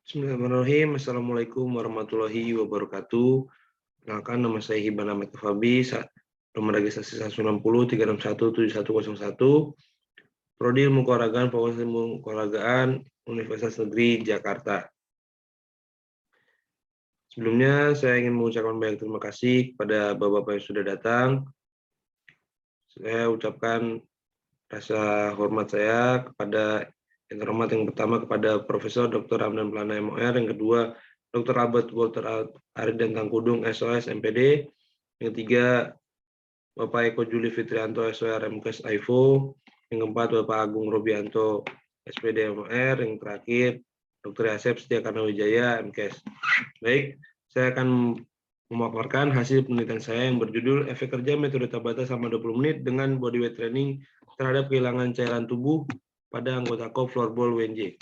Bismillahirrahmanirrahim. Assalamualaikum warahmatullahi wabarakatuh. Perkenalkan, nama saya Hiban Ahmed Fabi, nomor registrasi 160-361-7101, Prodi Ilmu Keolahragaan, Fakultas Ilmu Keolahragaan, Universitas Negeri Jakarta. Sebelumnya, saya ingin mengucapkan banyak terima kasih kepada Bapak-Bapak yang sudah datang. Saya ucapkan rasa hormat saya kepada yang terhormat yang pertama kepada Profesor Dr. Ramdan Plana MOR, yang kedua Dr. Albert Walter Aridan Tangkudung SOS MPD, yang ketiga Bapak Eko Juli Fitrianto SOR MKes AIFO, yang keempat Bapak Agung Robianto SPD MOR, yang terakhir Dr. Asep Setiakana Wijaya MKes. Baik, saya akan memaparkan hasil penelitian saya yang berjudul efek kerja metode Tabata selama 20 menit dengan bodyweight training terhadap kehilangan cairan tubuh pada anggota KOP floorball WNJ.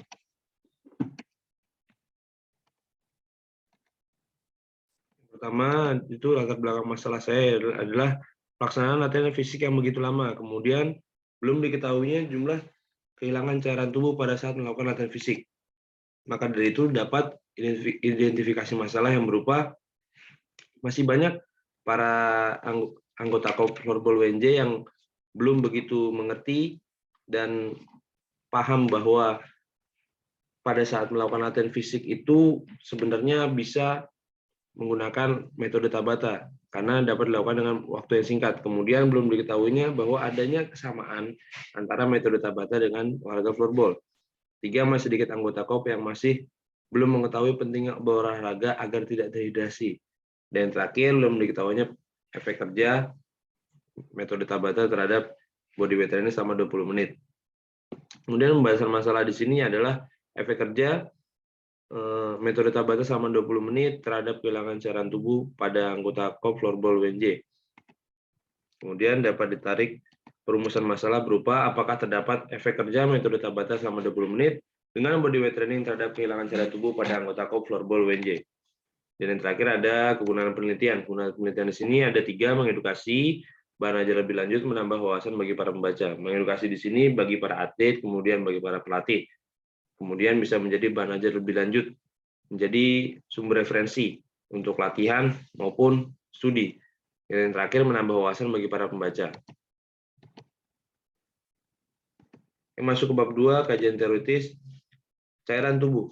Pertama, itu latar belakang masalah saya adalah pelaksanaan latihan fisik yang begitu lama. Kemudian, belum diketahuinya jumlah kehilangan cairan tubuh pada saat melakukan latihan fisik. Maka dari itu dapat identifikasi masalah yang berupa masih banyak para anggota KOP floorball WNJ yang belum begitu mengerti dan paham bahwa pada saat melakukan latihan fisik itu sebenarnya bisa menggunakan metode Tabata karena dapat dilakukan dengan waktu yang singkat. Kemudian belum diketahuinya bahwa adanya kesamaan antara metode Tabata dengan olahraga floorball. Masih sedikit anggota KOP yang masih belum mengetahui pentingnya berolahraga agar tidak dehidrasi. Dan terakhir, belum diketahuinya efek kerja metode Tabata terhadap bodyweight training selama 20 menit. Kemudian pembahasan masalah di sini adalah efek kerja metode Tabata selama 20 menit terhadap kehilangan cairan tubuh pada anggota KOP floorball WNJ. Kemudian dapat ditarik perumusan masalah berupa apakah terdapat efek kerja metode Tabata selama 20 menit dengan bodyweight training terhadap kehilangan cairan tubuh pada anggota KOP floorball WNJ. Dan yang terakhir ada kegunaan penelitian. Kegunaan penelitian di sini ada 3, mengedukasi, bahan ajar lebih lanjut, menambah wawasan bagi para pembaca. Mengedukasi di sini bagi para atlet, kemudian bagi para pelatih. Kemudian bisa menjadi bahan ajar lebih lanjut, menjadi sumber referensi untuk latihan maupun studi. Dan yang terakhir menambah wawasan bagi para pembaca. Yang masuk ke bab 2, kajian teoritis, cairan tubuh.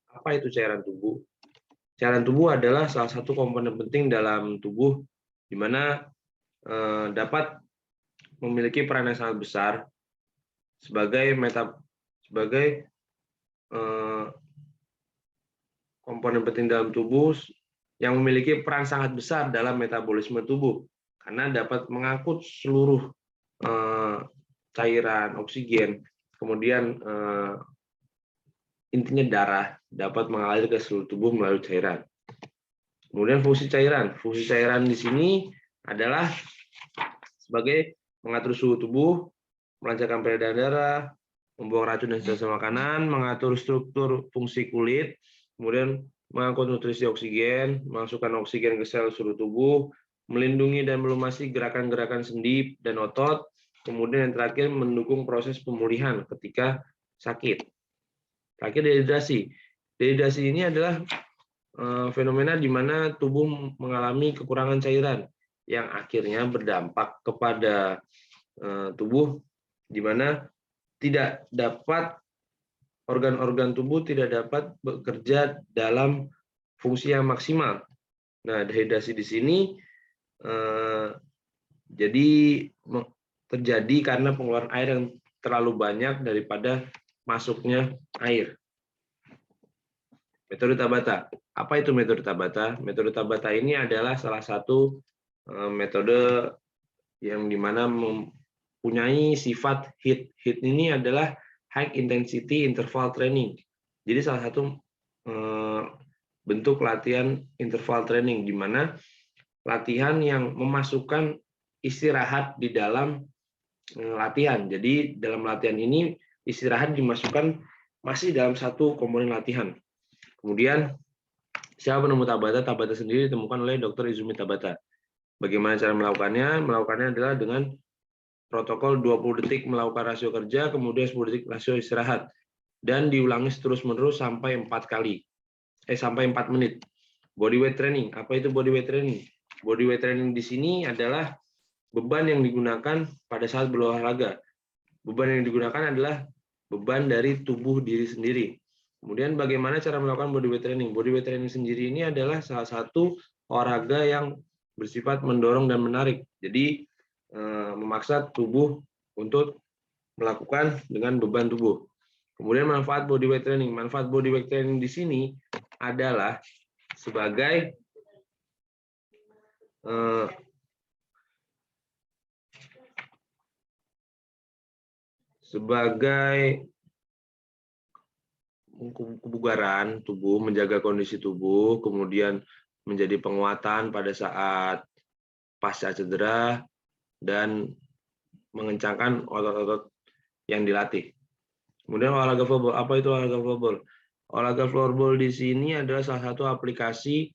Apa itu cairan tubuh? Cairan tubuh adalah salah satu komponen penting dalam tubuh di mana dapat memiliki peran yang sangat besar sebagai komponen penting dalam tubuh yang memiliki peran sangat besar dalam metabolisme tubuh karena dapat mengangkut seluruh cairan, oksigen, kemudian intinya darah dapat mengalir ke seluruh tubuh melalui cairan. Kemudian fungsi cairan di sini adalah sebagai mengatur suhu tubuh, melancarkan peredaran darah, membuang racun dan sisa makanan, mengatur struktur fungsi kulit, kemudian mengangkut nutrisi oksigen, memasukkan oksigen ke sel seluruh tubuh, melindungi dan melumasi gerakan-gerakan sendi dan otot, kemudian yang terakhir mendukung proses pemulihan ketika sakit. Terakhir dehidrasi. Dehidrasi ini adalah fenomena di mana tubuh mengalami kekurangan cairan yang akhirnya berdampak kepada tubuh di mana tidak dapat organ-organ tubuh tidak dapat bekerja dalam fungsi yang maksimal. Nah, dehidrasi di sini jadi terjadi karena pengeluaran air yang terlalu banyak daripada masuknya air. Metode Tabata. Apa itu metode Tabata? Metode Tabata ini adalah salah satu metode yang dimana mempunyai sifat HIIT. HIIT ini adalah High Intensity Interval Training. Jadi salah satu bentuk latihan interval training, di mana latihan yang memasukkan istirahat di dalam latihan. Jadi dalam latihan ini istirahat dimasukkan masih dalam satu komponen latihan. Kemudian siapa penemu Tabata? Tabata sendiri ditemukan oleh Dr. Izumi Tabata. Bagaimana cara melakukannya? Melakukannya adalah dengan protokol 20 detik melakukan rasio kerja, kemudian 10 detik rasio istirahat. dan diulangi terus-menerus sampai 4 menit. Body weight training. Apa itu body weight training? Body weight training di sini adalah beban yang digunakan pada saat berolahraga. Beban yang digunakan adalah beban dari tubuh diri sendiri. Kemudian bagaimana cara melakukan body weight training? Body weight training sendiri ini adalah salah satu olahraga yang bersifat mendorong dan menarik. Jadi memaksa tubuh untuk melakukan dengan beban tubuh. Kemudian manfaat body weight training. Manfaat body weight training di sini adalah sebagai kebugaran tubuh, menjaga kondisi tubuh, kemudian menjadi penguatan pada saat pasca cedera, dan mengencangkan otot-otot yang dilatih. Kemudian olahraga floorball. Apa itu olahraga floorball? Olahraga floorball di sini adalah salah satu aplikasi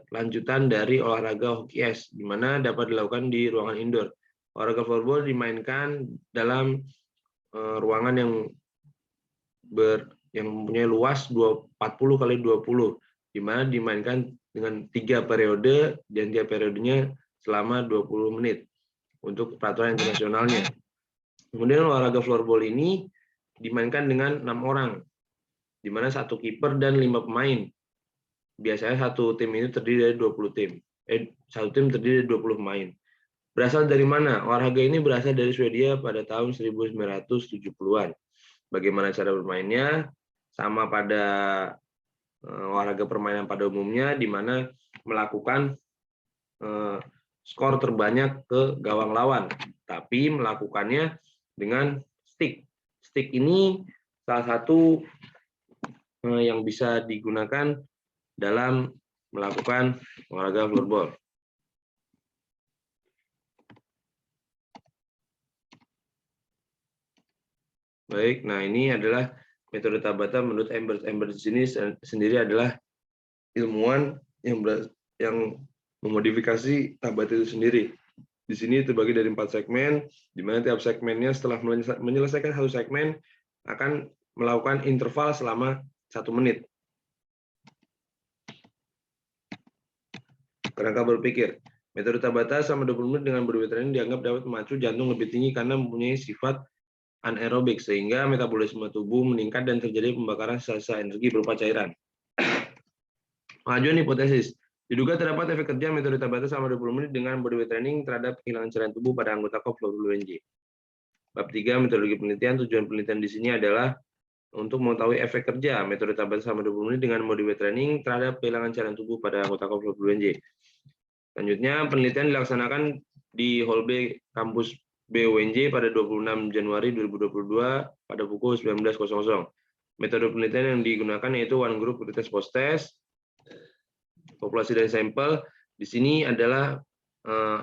lanjutan dari olahraga hoki es, di mana dapat dilakukan di ruangan indoor. Olahraga floorball dimainkan dalam ruangan yang mempunyai luas 40 kali 20, di mana dimainkan dengan 3 periode dan tiap periodenya selama 20 menit untuk peraturan internasionalnya. Kemudian olahraga floorball ini dimainkan dengan 6 orang, di mana 1 kiper dan 5 pemain. Biasanya satu tim ini terdiri dari 20 tim. Satu tim terdiri dari 20 pemain. Berasal dari mana? Olahraga ini berasal dari Swedia pada tahun 1970-an. Bagaimana cara bermainnya? Sama pada olahraga permainan pada umumnya, di mana melakukan skor terbanyak ke gawang lawan, tapi melakukannya dengan stick. Stick ini salah satu yang bisa digunakan dalam melakukan olahraga floorball. Baik, nah ini adalah metode Tabata menurut Embert. Embert di sini sendiri adalah ilmuwan yang memodifikasi Tabata itu sendiri. Di sini terbagi dari 4 segmen, di mana tiap segmennya setelah menyelesaikan satu segmen akan melakukan interval selama 1 menit. Kerangka berpikir. Metode Tabata selama 20 menit dengan body weight training dianggap dapat memacu jantung lebih tinggi karena mempunyai sifat anaerobik, sehingga metabolisme tubuh meningkat dan terjadi pembakaran sisa energi berupa cairan. Pengajuan hipotesis. Diduga terdapat efek kerja metode Tabata selama 20 menit dengan body weight training terhadap kehilangan cairan tubuh pada anggota WNJ. Bab 3, metodologi penelitian. Tujuan penelitian di sini adalah untuk mengetahui efek kerja metode Tabata selama 20 menit dengan body weight training terhadap kehilangan cairan tubuh pada anggota WNJ. Selanjutnya, penelitian dilaksanakan di Hall B kampus BUNJ pada 26 Januari 2022 pada pukul 19.00. Metode penelitian yang digunakan yaitu one group pretest post test. Populasi dari sampel di sini adalah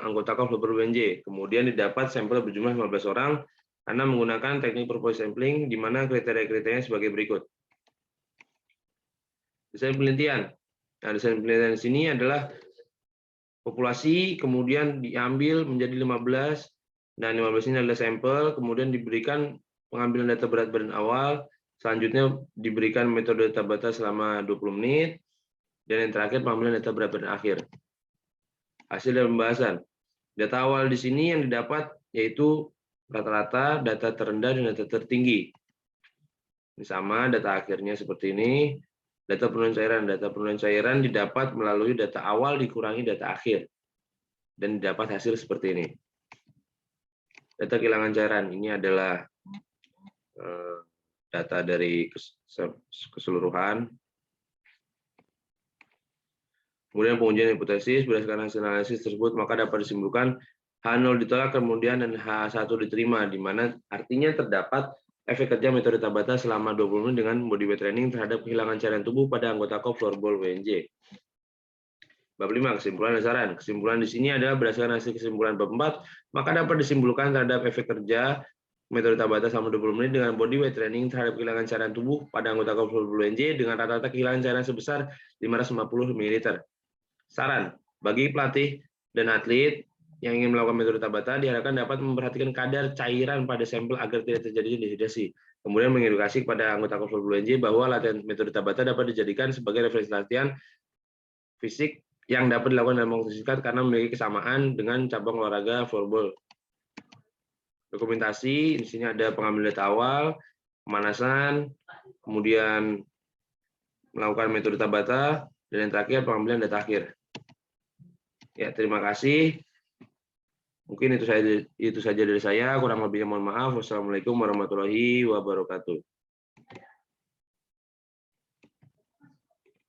anggota WNJ. Kemudian didapat sampel berjumlah 15 orang karena menggunakan teknik proposal sampling, di mana kriteria-kriterianya sebagai berikut. Desain penelitian. Nah, desain penelitian di sini adalah populasi, kemudian diambil menjadi 15, dan 15 ini adalah sampel, kemudian diberikan pengambilan data berat badan awal, selanjutnya diberikan metode Tabata selama 20 menit, dan yang terakhir pengambilan data berat badan akhir. Hasil dan pembahasan. Data awal di sini yang didapat yaitu rata-rata, data terendah, dan data tertinggi. Ini sama, data akhirnya seperti ini. Data penurunan cairan. Data penurunan cairan didapat melalui data awal dikurangi data akhir. Dan didapat hasil seperti ini. Data kehilangan cairan. Ini adalah data dari keseluruhan. Kemudian pengujian hipotesis, berdasarkan hasil analisis tersebut, maka dapat disimpulkan H0 ditolak, kemudian dan H1 diterima, di mana artinya terdapat efek kerja metode Tabata selama 20 menit dengan body weight training terhadap kehilangan cairan tubuh pada anggota floorball WNJ. Bab 5, kesimpulan dan saran. Kesimpulan di sini adalah berdasarkan hasil kesimpulan bab 4, maka dapat disimpulkan terhadap efek kerja metode Tabata selama 20 menit dengan body weight training terhadap kehilangan cairan tubuh pada anggota floorball WNJ dengan rata-rata kehilangan cairan sebesar 550 ml. Saran, bagi pelatih dan atlet yang ingin melakukan metode Tabata diharapkan dapat memperhatikan kadar cairan pada sampel agar tidak terjadi dehidrasi. Kemudian mengedukasi kepada anggota Korps BUNJ bahwa latihan metode Tabata dapat dijadikan sebagai referensi latihan fisik yang dapat dilakukan dalam waktu singkat karena memiliki kesamaan dengan cabang olahraga floorball. Dokumentasi, di sini ada pengambilan data awal, pemanasan, kemudian melakukan metode Tabata, dan yang terakhir pengambilan data akhir. Ya, terima kasih. Mungkin itu saja dari saya. Kurang lebihnya mohon maaf. Wassalamualaikum warahmatullahi wabarakatuh.